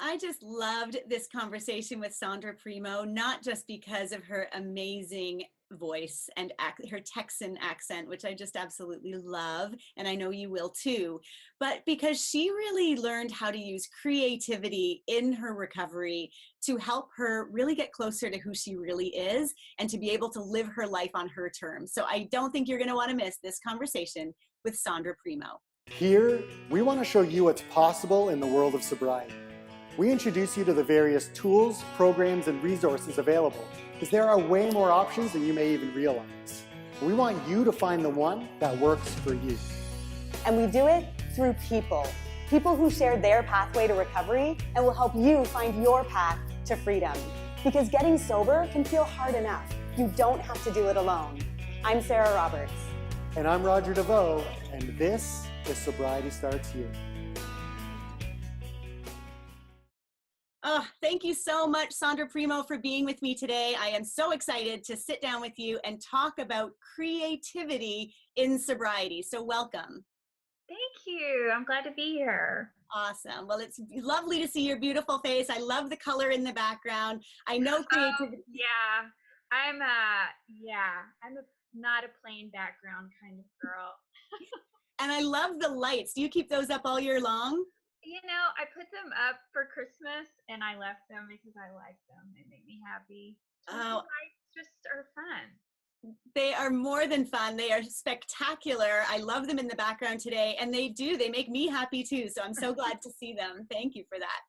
I just loved this conversation with Sondra Primeaux, not just because of her amazing voice and her Texan accent, which I just absolutely love, and I know you will too, but because she really learned how to use creativity in her recovery to help her really get closer to who she really is and to be able to live her life on her terms. So I don't think you're going to want to miss this conversation with Sondra Primeaux. Here, we want to show you what's possible in the world of sobriety. We introduce you to the various tools, programs, and resources available, because there are way more options than you may even realize. We want you to find the one that works for you. And we do it through people who share their pathway to recovery and will help you find your path to freedom. Because getting sober can feel hard enough. You don't have to do it alone. I'm Sarah Roberts. And I'm Roger DeVoe, and this is Sobriety Starts Here. Oh, thank you so much, Sondra Primeaux, for being with me today. I am so excited to sit down with you and talk about creativity in sobriety. So welcome. Thank you. I'm glad to be here. Awesome. Well, it's lovely to see your beautiful face. I love the color in the background. I know creativity. I'm not a plain background kind of girl. And I love the lights. Do you keep those up all year long? You know, I put them up for Christmas and I left them because I like them. They make me happy. Oh, Lights just are fun. They are more than fun. They are spectacular. I love them in the background today, and they make me happy too. So I'm so glad to see them. Thank you for that.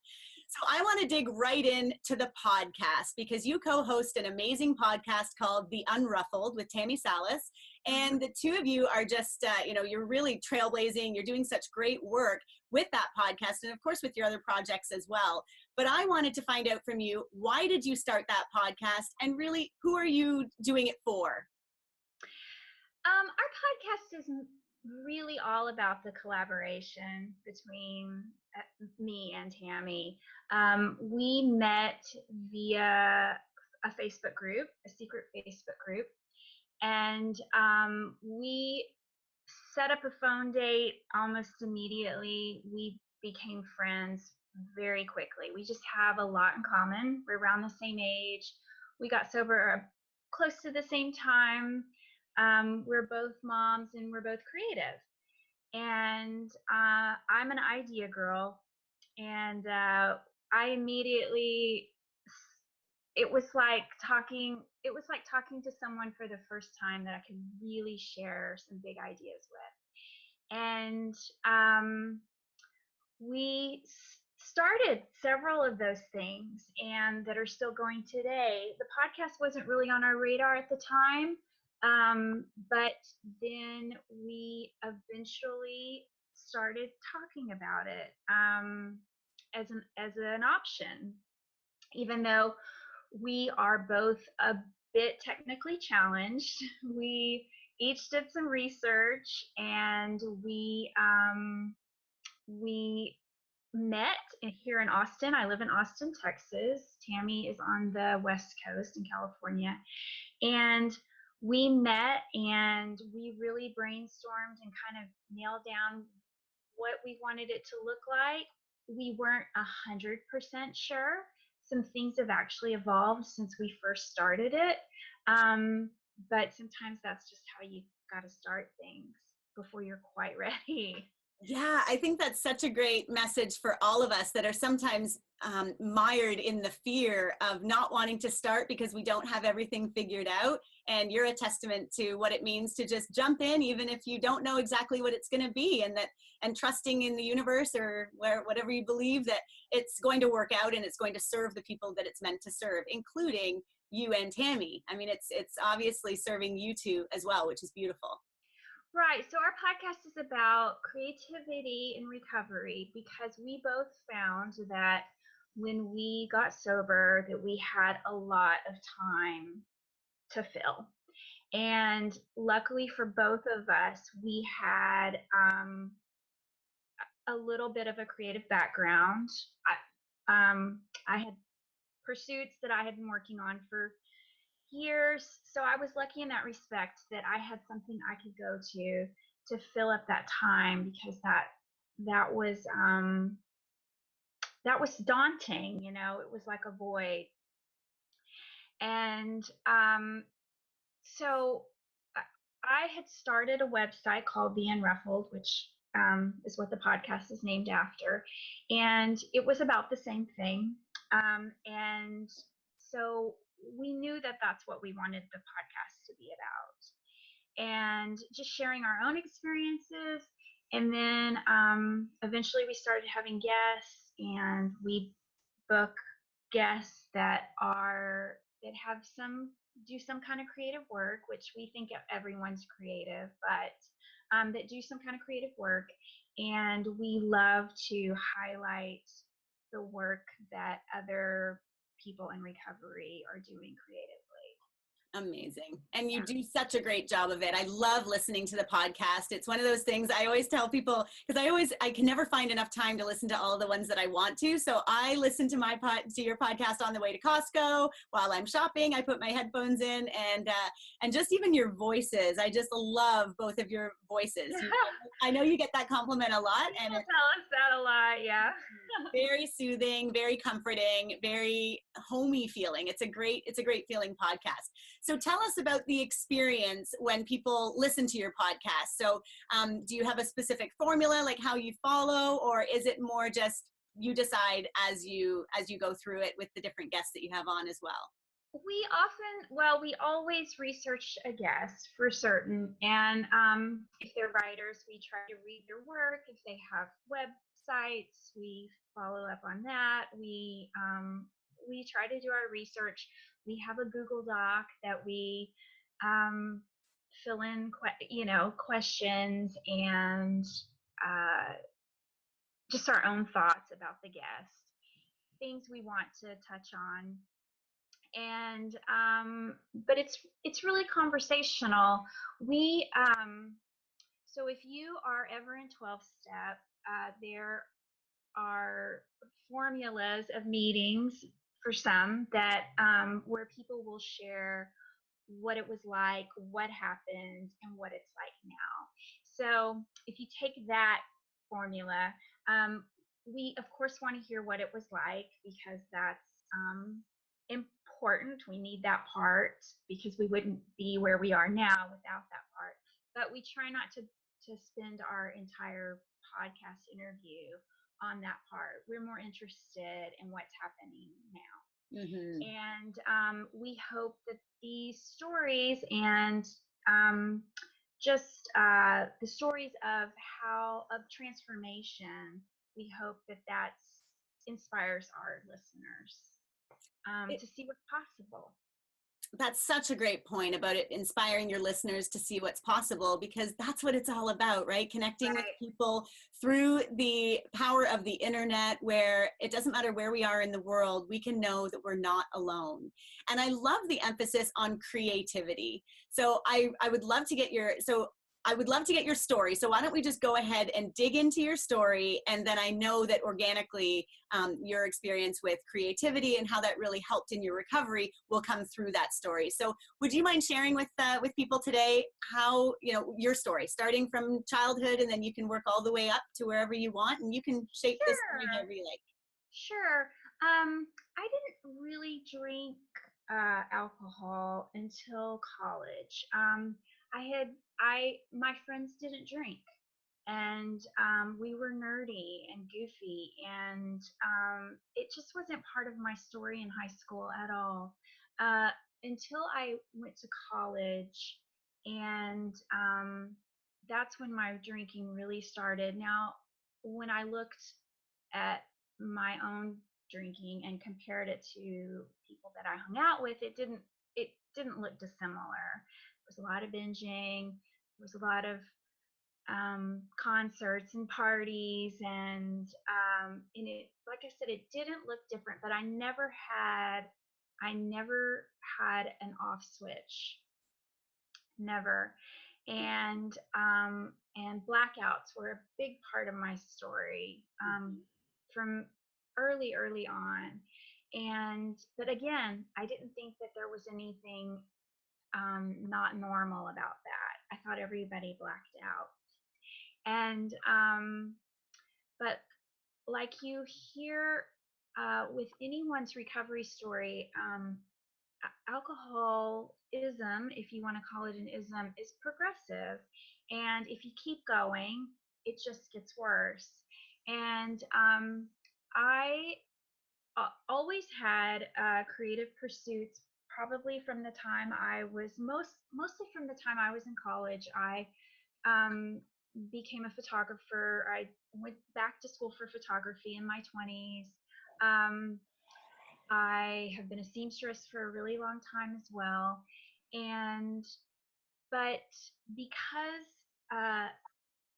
So I want to dig right into the podcast because you co-host an amazing podcast called The Unruffled with Tammy Salas. And the two of you are just, you're really trailblazing. You're doing such great work with that podcast and of course with your other projects as well. But I wanted to find out from you, why did you start that podcast and really who are you doing it for? Our podcast is really all about the collaboration between me and Tammy. We met via a Facebook group, a secret Facebook group, and we set up a phone date almost immediately. We became friends very quickly. We just have a lot in common. We're around the same age. We got sober close to the same time. We're both moms and we're both creative. And I'm an idea girl. And I immediately, it was like talking to someone for the first time that I could really share some big ideas with. And we started several of those things and that are still going today. The podcast wasn't really on our radar at the time, but then we eventually started talking about it as an option, even though we are both a bit technically challenged. We each did some research and we met here in Austin. I live in Austin, Texas. Tammy is on the West Coast in California. And we met and we really brainstormed and kind of nailed down what we wanted it to look like. We weren't 100% sure. Some things have actually evolved since we first started it. But sometimes that's just how you got to start things before you're quite ready. Yeah, I think that's such a great message for all of us that are sometimes mired in the fear of not wanting to start because we don't have everything figured out. And you're a testament to what it means to just jump in, even if you don't know exactly what it's going to be, and trusting in the universe or whatever you believe that it's going to work out and it's going to serve the people that it's meant to serve, including you and Tammy. I mean, it's obviously serving you two as well, which is beautiful. Right. So our podcast is about creativity in recovery because we both found that when we got sober that we had a lot of time to fill. And luckily for both of us, we had a little bit of a creative background. I had pursuits that I had been working on for years. So I was lucky in that respect that I had something I could go to fill up that time because that was that was daunting. It was like a void. And so I had started a website called the Unruffled, which is what the podcast is named after. And it was about the same thing. And so we knew that that's what we wanted the podcast to be about. And just sharing our own experiences. And then eventually we started having guests, and we book guests that do some kind of creative work, which we think everyone's creative, but that do some kind of creative work. And we love to highlight the work that other people in recovery are doing creatively. Amazing. And you do such a great job of it. I love listening to the podcast. It's one of those things I always tell people, because I can never find enough time to listen to all the ones that I want to. So I listen to your podcast on the way to Costco while I'm shopping. I put my headphones in, and just even your voices. I just love both of your voices. I know you get that compliment a lot, and People tell us that a lot. Yeah. Very soothing, very comforting, very homey feeling. It's a great feeling podcast. So tell us about the experience when people listen to your podcast. So do you have a specific formula, like how you follow, or is it more just you decide as you go through it with the different guests that you have on as well? We always research a guest for certain. And if they're writers, we try to read their work. If they have websites, we follow up on that. We try to do our research. We have a Google Doc that we fill in, questions and just our own thoughts about the guest, things we want to touch on. And but it's really conversational. So if you are ever in 12-step, there are formulas of meetings for some that where people will share what it was like, what happened, and what it's like now. So if you take that formula, we of course want to hear what it was like, because that's important. We need that part, because we wouldn't be where we are now without that part. But we try not to spend our entire podcast interview on that part. We're more interested in what's happening now. Mm-hmm. And we hope that these stories and just the stories of transformation, we hope that inspires our listeners to see what's possible. That's such a great point about it inspiring your listeners to see what's possible, because that's what it's all about, right? Connecting with people through the power of the internet, where it doesn't matter where we are in the world, we can know that we're not alone. And I love the emphasis on creativity. So I would love to get your story. So why don't we just go ahead and dig into your story, and then I know that organically your experience with creativity and how that really helped in your recovery will come through that story. So would you mind sharing with people today how, your story, starting from childhood, and then you can work all the way up to wherever you want, and you can shape this story however you like. Sure. I didn't really drink alcohol until college. My friends didn't drink, and we were nerdy and goofy, and it just wasn't part of my story in high school at all, until I went to college, and that's when my drinking really started. Now, when I looked at my own drinking and compared it to people that I hung out with, it didn't look dissimilar. There was a lot of binging. There was a lot of concerts and parties, and it, like I said, it didn't look different. But I never had an off switch, never. And blackouts were a big part of my story from early on. But again, I didn't think that there was anything not normal about that. I thought everybody blacked out. And but like you hear with anyone's recovery story, alcoholism, if you want to call it an ism, is progressive. And if you keep going, it just gets worse. And I always had creative pursuits, probably from the time I was mostly from the time I was in college. I became a photographer. I went back to school for photography in my 20s. I have been a seamstress for a really long time as well. But because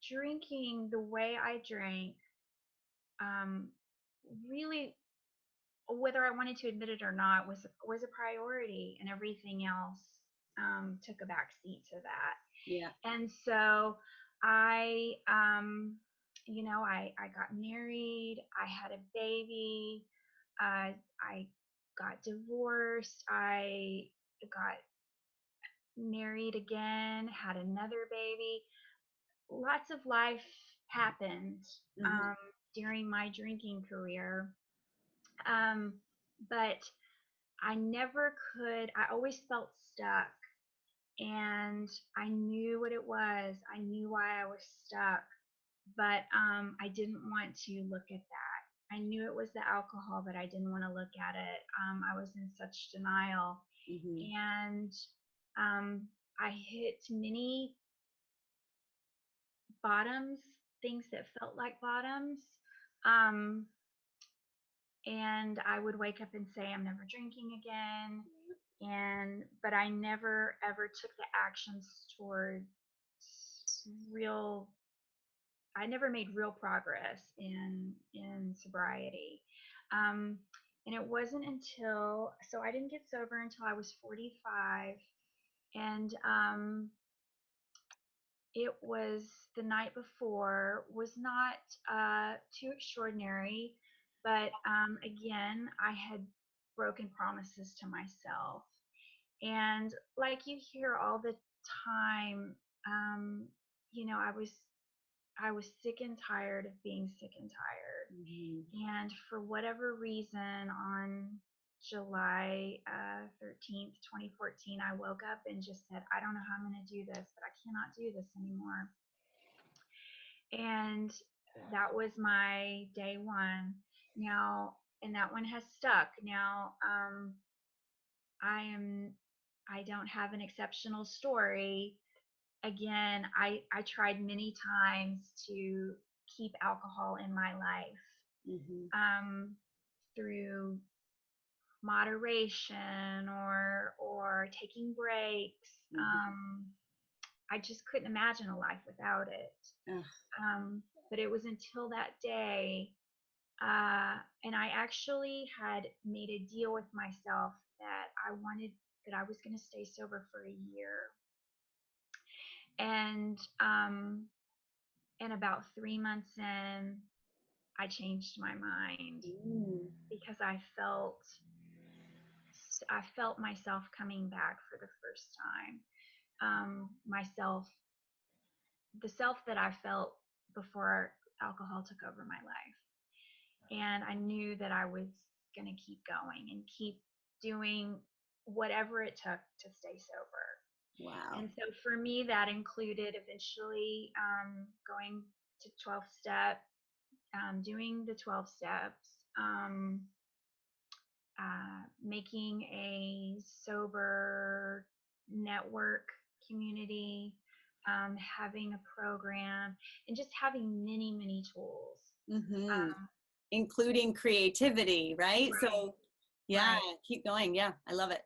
drinking the way I drank, really, whether I wanted to admit it or not, was a priority, and everything else took a back seat to that. Yeah. And so I, I got married. I had a baby. I got divorced. I got married again, had another baby. Lots of life happened during my drinking career. But I never could, I always felt stuck. And I knew what it was. I knew why I was stuck. But I didn't want to look at that. I knew it was the alcohol, but I didn't want to look at it. I was in such denial. And I hit many bottoms, things that felt like bottoms. And I would wake up and say, I'm never drinking again. But I never ever took the actions towards I never made real progress in sobriety. And it wasn't until, so I didn't get sober until I was 45. And it was the night before, was not too extraordinary, but again, I had broken promises to myself. And like you hear all the time, I was sick and tired of being sick and tired. And for whatever reason, on July 13th, 2014, I woke up and just said, I don't know how I'm going to do this, but I cannot do this anymore. And that was my day one. Now, and that one has stuck. Now, I don't have an exceptional story. Again, I tried many times to keep alcohol in my life, through moderation or taking breaks. I just couldn't imagine a life without it. But it was until that day, and I actually had made a deal with myself that I was going to stay sober for a year. And about 3 months in, I changed my mind because I felt myself coming back for the first time. The self that I felt before alcohol took over my life. And I knew that I was going to keep going and keep doing whatever it took to stay sober. Wow. And so for me, that included eventually going to 12-step, doing the 12 steps, making a sober network community, having a program, and just having many, many tools. Including creativity, right? So yeah, keep going. Yeah, I love it.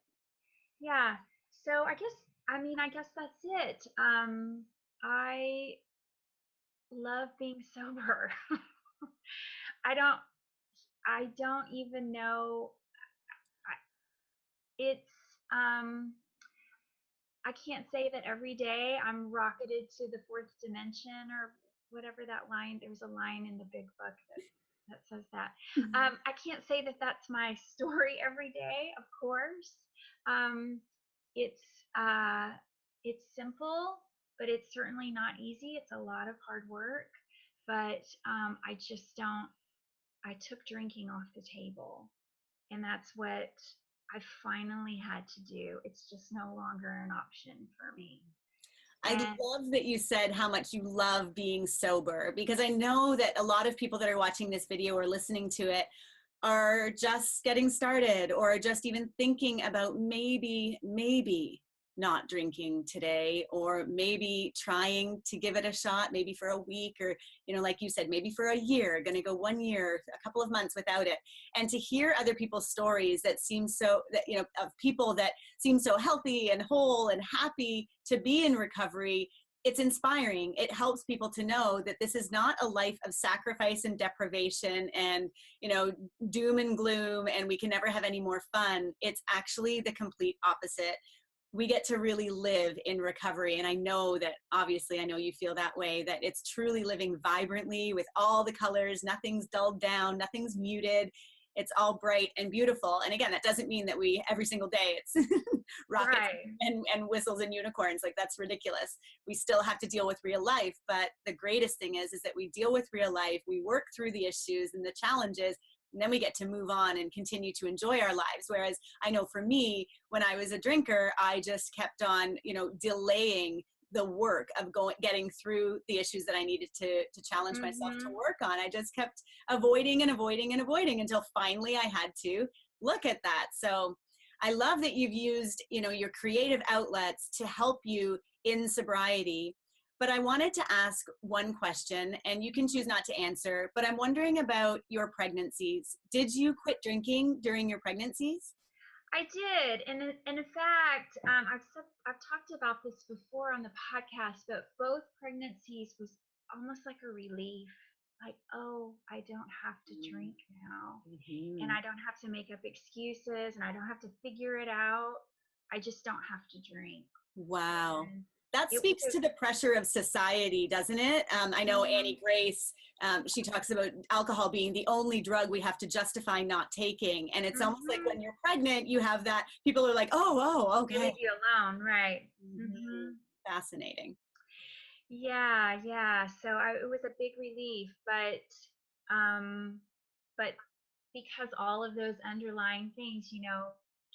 Yeah. So I guess that's it. I love being sober. I don't even know. It's, I can't say that every day I'm rocketed to the fourth dimension or whatever that line, there's a line in the big book that says that. I can't say that that's my story every day, of course. It's simple, but it's certainly not easy. It's a lot of hard work, but I I took drinking off the table. And that's what I finally had to do. It's just no longer an option for me. I love that you said how much you love being sober, because I know that a lot of people that are watching this video or listening to it are just getting started, or just even thinking about maybe not drinking today, or maybe trying to give it a shot, maybe for a week, or, you know, like you said, maybe for a year, going to go 1 year, a couple of months without it. And to hear other people's stories that seem so, that, you know, of people that seem so healthy and whole and happy to be in recovery, it's inspiring. It helps people to know that this is not a life of sacrifice and deprivation and, you know, doom and gloom, and we can never have any more fun. It's actually the complete opposite. We get to really live in recovery. And I know that, obviously, I know you feel that way, that it's truly living vibrantly with all the colors, nothing's dulled down, nothing's muted. It's all bright and beautiful. And again, that doesn't mean that we, every single day, it's rockets and whistles and unicorns. Like, that's ridiculous. We still have to deal with real life. But the greatest thing is that we deal with real life, we work through the issues and the challenges, and then we get to move on and continue to enjoy our lives. Whereas I know for me, when I was a drinker, I just kept on, you know, delaying the work of getting through the issues that I needed to challenge myself to work on. I just kept avoiding until finally I had to look at that. So I love that you've used, you know, your creative outlets to help you in sobriety. But I wanted to ask one question, and you can choose not to answer, but I'm wondering about your pregnancies. Did you quit drinking during your pregnancies? I did. And in fact, I've talked about this before on the podcast, but both pregnancies was almost like a relief. Like, oh, I don't have to drink now. And I don't have to make up excuses, and I don't have to figure it out. I just don't have to drink. Wow. That speaks to the pressure of society, doesn't it? I know Annie Grace, she talks about alcohol being the only drug we have to justify not taking. And it's almost like when you're pregnant, you have that, people are like, oh, okay. They leave you alone, right. Fascinating. Yeah. So it was a big relief, but because all of those underlying things, you know,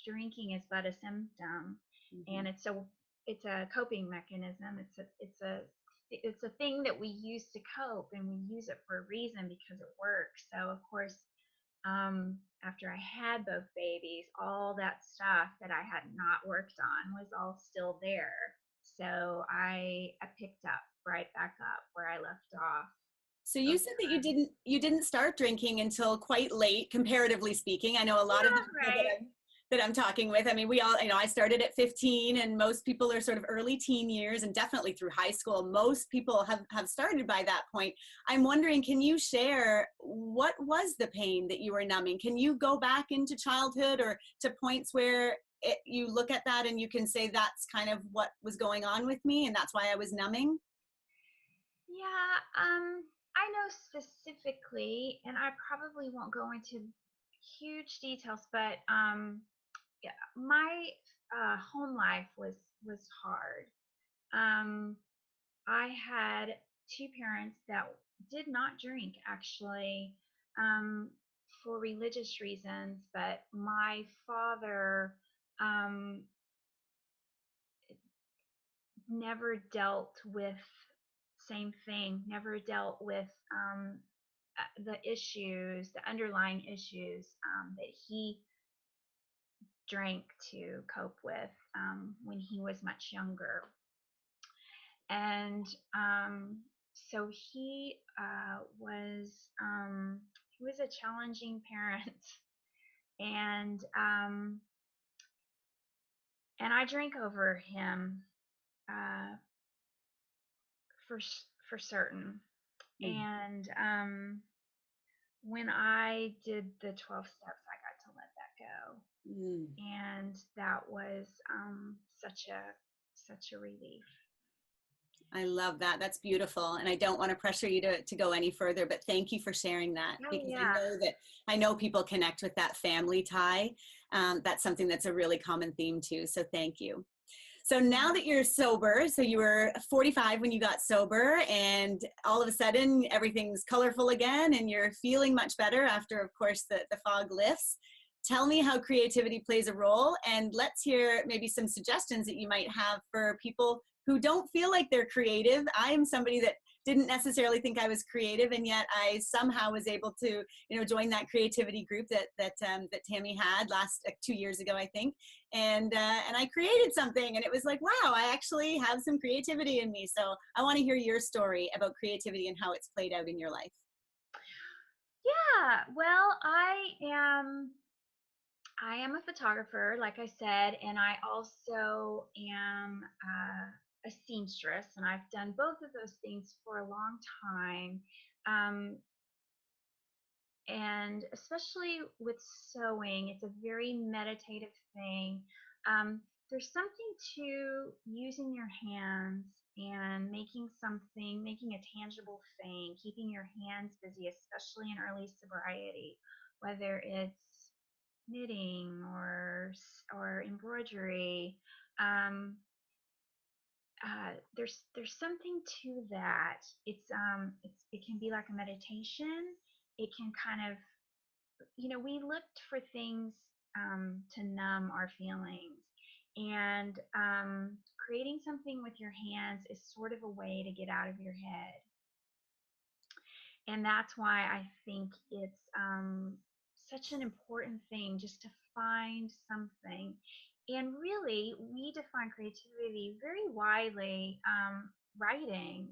drinking is but a symptom, and it's a coping mechanism. It's a thing that we use to cope, and we use it for a reason, because it works. So of course, after I had both babies, all that stuff that I had not worked on was all still there. So I picked up right back up where I left off. So you said that you didn't start drinking until quite late, comparatively speaking. I know a lot of the people that I'm talking with, I mean, we all, you know, I started at 15, and most people are sort of early teen years, and definitely through high school. Most people have started by that point. I'm wondering, can you share what was the pain that you were numbing? Can you go back into childhood or to points where you look at that and you can say that's kind of what was going on with me, and that's why I was numbing? Yeah, I know specifically, and I probably won't go into huge details, but yeah, my home life was hard. I had two parents that did not drink, actually, for religious reasons, but my father never dealt with same thing, never dealt with the issues, the underlying issues that he drank to cope with when he was much younger. And so he was a challenging parent, and I drank over him for certain. And when I did the 12 steps, I got to let that go. And that was such a relief. I love that. That's beautiful. And I don't want to pressure you to go any further, but thank you for sharing that, because I know people connect with that family tie. That's something that's a really common theme too. So thank you. So now that you're sober, so you were 45 when you got sober, and all of a sudden everything's colorful again and you're feeling much better after, of course, the fog lifts. Tell me how creativity plays a role, and let's hear maybe some suggestions that you might have for people who don't feel like they're creative. I am somebody that didn't necessarily think I was creative, and yet I somehow was able to, join that creativity group that Tammy had 2 years ago, I think, and I created something, and it was like, wow, I actually have some creativity in me. So I want to hear your story about creativity and how it's played out in your life. Yeah, well, I am a photographer, like I said, and I also am a seamstress, and I've done both of those things for a long time. Um, and especially with sewing, it's a very meditative thing. There's something to using your hands and making a tangible thing, keeping your hands busy, especially in early sobriety, whether it's knitting or embroidery. Um, there's something to that. It can be like a meditation. It can kind of, we looked for things to numb our feelings, and creating something with your hands is sort of a way to get out of your head. And that's why I think it's such an important thing just to find something. And really, we define creativity very widely. Writing,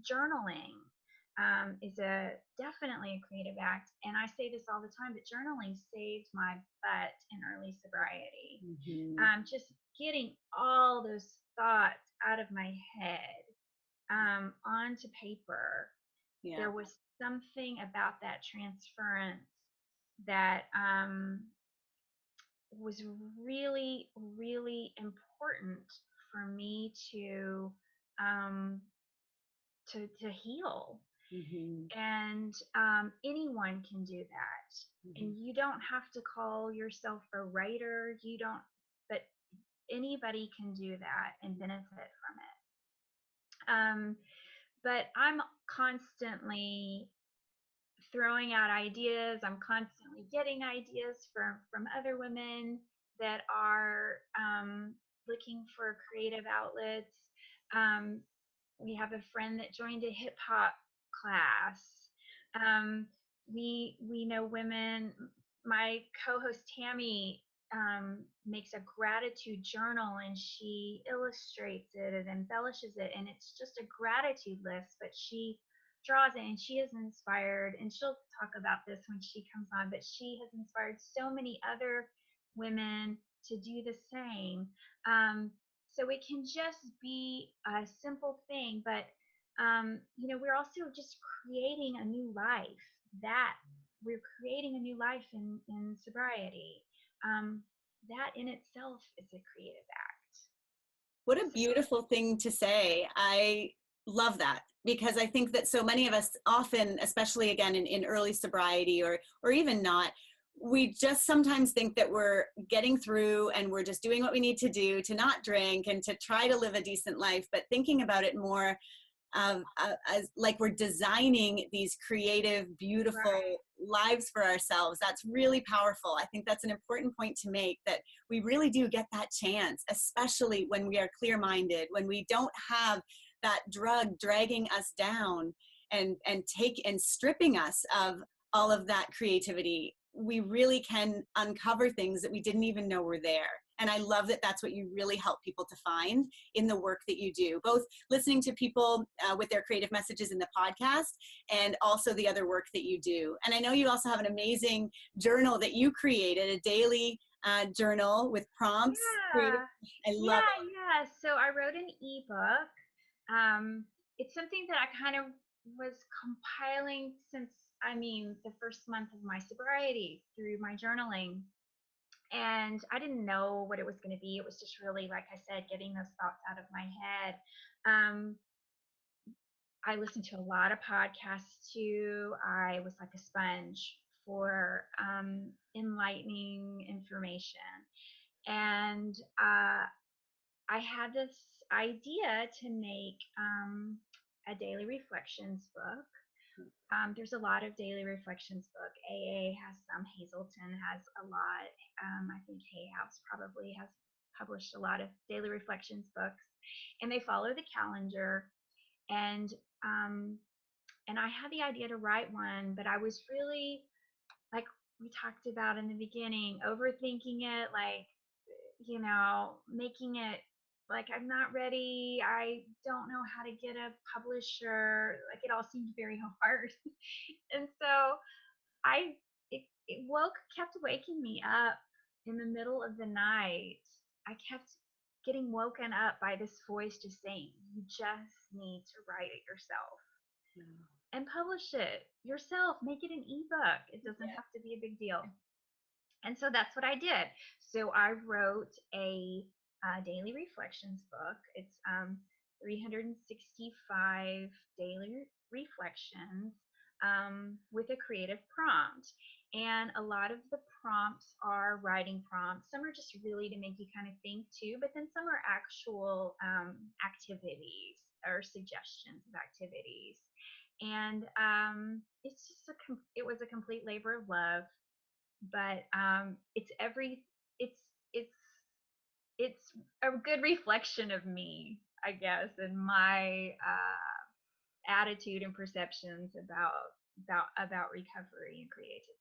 journaling is definitely a creative act. And I say this all the time, but journaling saved my butt in early sobriety. Just getting all those thoughts out of my head onto paper. Yeah. There was something about that transference that was really, really important for me to heal. And anyone can do that. And you don't have to call yourself a writer. You don't, but anybody can do that and benefit from it. But I'm constantly throwing out ideas. I'm constantly getting ideas from other women that are looking for creative outlets. We have a friend that joined a hip hop class. We know women. My co-host Tammy makes a gratitude journal, and she illustrates it and embellishes it, and it's just a gratitude list, but she draws it, and she has inspired, and she'll talk about this when she comes on, but she has inspired so many other women to do the same. So it can just be a simple thing, but we're also just creating a new life. That we're creating a new life in sobriety. That in itself is a creative act. What a beautiful thing to say. I love that, because I think that so many of us often, especially again in early sobriety or even not, we just sometimes think that we're getting through and we're just doing what we need to do to not drink and to try to live a decent life. But thinking about it more as like we're designing these creative, beautiful lives for ourselves, that's really powerful. I think that's an important point to make, that we really do get that chance, especially when we are clear-minded, when we don't have that drug dragging us down and stripping us of all of that creativity. We really can uncover things that we didn't even know were there. And I love that that's what you really help people to find in the work that you do, both listening to people with their creative messages in the podcast and also the other work that you do. And I know you also have an amazing journal that you created, a daily journal with prompts. Yeah. I love it. Yeah. So I wrote an ebook. It's something that I kind of was compiling since, the first month of my sobriety through my journaling. And I didn't know what it was going to be. It was just really, like I said, getting those thoughts out of my head. I listened to a lot of podcasts too. I was like a sponge for enlightening information. And I had this idea to make a daily reflections book. There's a lot of daily reflections book. AA has some. Hazelton has a lot. I think Hay House probably has published a lot of daily reflections books, and they follow the calendar. And um, and I had the idea to write one, but I was really, like we talked about in the beginning, overthinking it, like, making it like I'm not ready. I don't know how to get a publisher. Like it all seemed very hard. And so it kept waking me up in the middle of the night. I kept getting woken up by this voice just saying, you just need to write it yourself and publish it yourself. Make it an ebook. It doesn't have to be a big deal. And so that's what I did. So I wrote a daily reflections book. It's 365 daily reflections with a creative prompt. And a lot of the prompts are writing prompts. Some are just really to make you kind of think too, but then some are actual activities or suggestions of activities. And it's just it was a complete labor of love, but it's it's it's a good reflection of me, I guess, and my attitude and perceptions about recovery and creativity.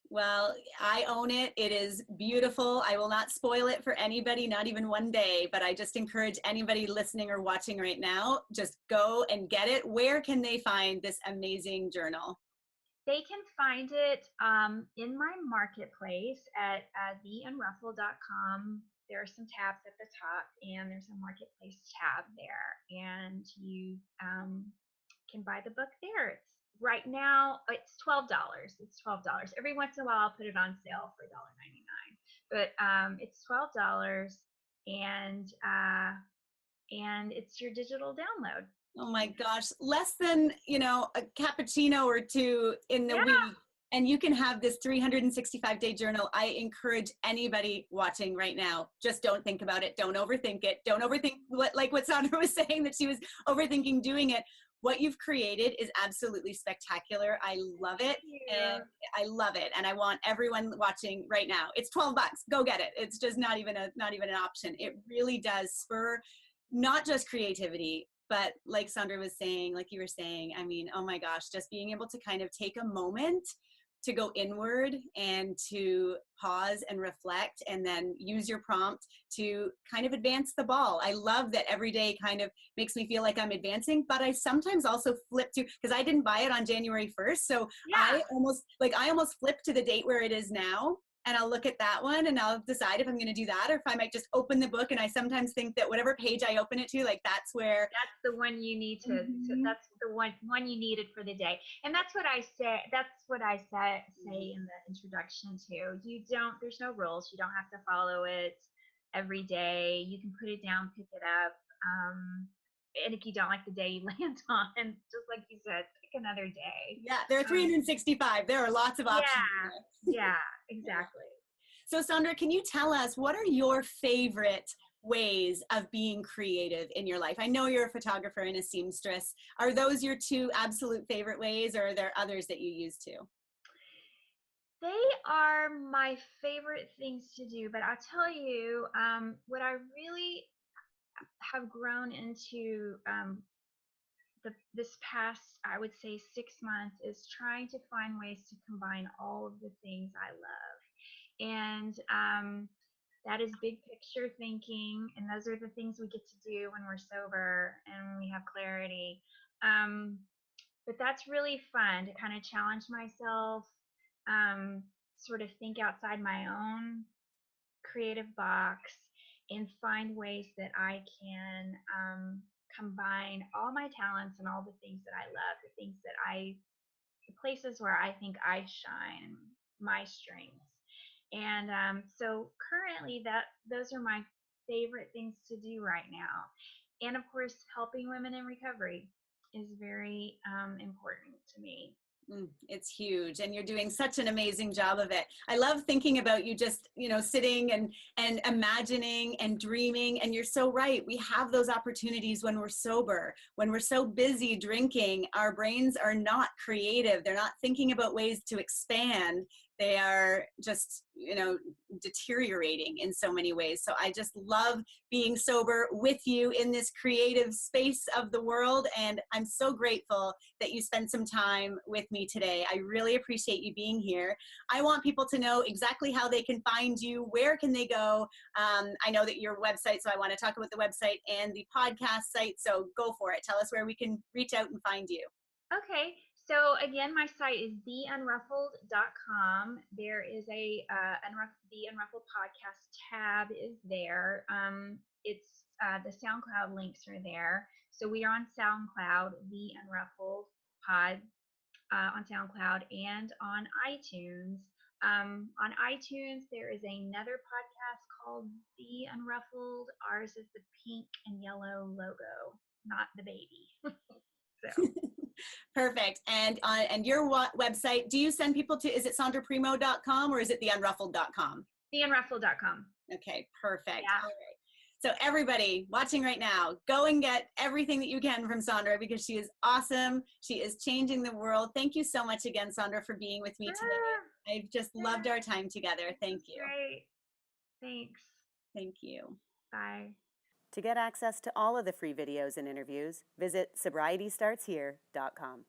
Well, I own it. It is beautiful. I will not spoil it for anybody, not even one day, but I just encourage anybody listening or watching right now, just go and get it. Where can they find this amazing journal? They can find it in my marketplace at theunruffled.com. There are some tabs at the top, and there's a marketplace tab there, and you can buy the book there. It's right now it's $12. It's $12. Every once in a while I'll put it on sale for $1.99, but it's $12, and it's your digital download. Oh my gosh, less than, a cappuccino or two in the week. And you can have this 365-day journal. I encourage anybody watching right now, just don't think about it. Don't overthink it. Don't overthink what Sondra was saying, that she was overthinking doing it. What you've created is absolutely spectacular. I love it. And I love it. And I want everyone watching right now. It's $12. Go get it. It's just not even an option. It really does spur not just creativity, but like Sondra was saying, like you were saying, I mean, oh my gosh, just being able to kind of take a moment to go inward and to pause and reflect, and then use your prompt to kind of advance the ball. I love that every day kind of makes me feel like I'm advancing, but I sometimes also flip to, because I didn't buy it on January 1st. So I almost flip to the date where it is now. And I'll look at that one and I'll decide if I'm going to do that, or if I might just open the book. And I sometimes think that whatever page I open it to, like that's the one you need to, that's the one you needed for the day. And that's what I say. That's what I say in the introduction too. There's no rules. You don't have to follow it every day. You can put it down, pick it up. And if you don't like the day you land on, just like you said, pick another day. Yeah, there are 365. There are lots of options. Yeah, exactly. So Sondra, can you tell us, what are your favorite ways of being creative in your life? I know you're a photographer and a seamstress. Are those your two absolute favorite ways, or are there others that you use too? They are my favorite things to do, but I'll tell you, what I really have grown into this past, I would say, 6 months, is trying to find ways to combine all of the things I love. And that is big picture thinking, and those are the things we get to do when we're sober and when we have clarity. But that's really fun to kind of challenge myself, sort of think outside my own creative box and find ways that I can combine all my talents and all the things that I love, the places where I think I shine, my strengths. And so currently those are my favorite things to do right now. And of course, helping women in recovery is very important to me. It's huge, and you're doing such an amazing job of it. I love thinking about you just, sitting and imagining and dreaming, and you're so right. We have those opportunities when we're sober. When we're so busy drinking, our brains are not creative. They're not thinking about ways to expand. They are just, deteriorating in so many ways. So I just love being sober with you in this creative space of the world, and I'm so grateful that you spent some time with me today. I really appreciate you being here. I want people to know exactly how they can find you. Where can they go? I know that your website, so I want to talk about the website and the podcast site. So go for it. Tell us where we can reach out and find you. Okay. So again, my site is theunruffled.com. There is the Unruffled podcast tab is there. It's the SoundCloud links are there. So we are on SoundCloud, The Unruffled Pod, on SoundCloud and on iTunes. On iTunes, there is another podcast called The Unruffled. Ours is the pink and yellow logo, not the baby. So. Perfect. And your website, do you send people to, is it sondraprimeaux.com or is it theunruffled.com? Theunruffled.com. Okay, perfect. Yeah. All right. So everybody watching right now, go and get everything that you can from Sondra, because she is awesome. She is changing the world. Thank you so much again, Sondra, for being with me today. I've just loved our time together. Thank you. Great. Thanks. Thank you. Bye. To get access to all of the free videos and interviews, visit SobrietyStartsHere.com.